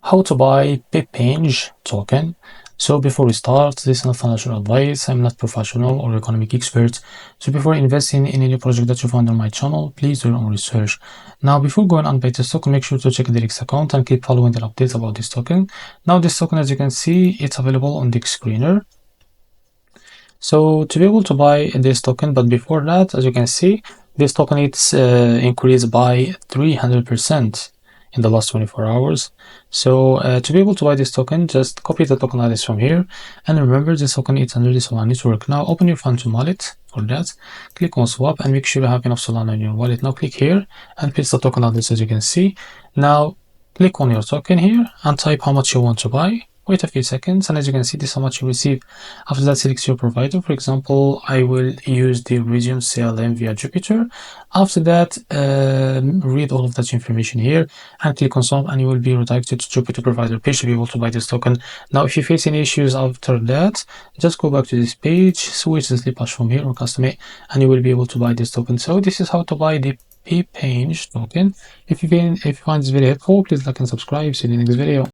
how to buy PEPENG token. So before we start, this is not financial advice. I'm not professional or economic expert. So before investing in any project that you find on my channel, please do your own research. Now, before going and buy this token, make sure to check the X account and keep following the updates about this token. Now, this token, as you can see, it's available on the screener. So to be able to buy this token, but before that, as you can see, this token it's increased by 300% in the last 24 hours. So to be able to buy this token, just copy the token address from here, and remember this token is under the Solana network. Now open your Phantom wallet. For that, click on swap and make sure you have enough Solana in your wallet. Now click here and paste the token address, as you can see. Now click on your token here and type how much you want to buy. Wait a few seconds, and as you can see, this is how much you receive. After that, select your provider. For example, I will use the Region CLM via Jupiter. After that, read all of that information here and click on swap, and you will be redirected to Jupiter provider page to be able to buy this token. Now, if you face any issues after that, just go back to this page, switch the sleep hash from here or custom it, and you will be able to buy this token. So this is how to buy the PEPENG token. If you find this video helpful, please like and subscribe. See you in the next video.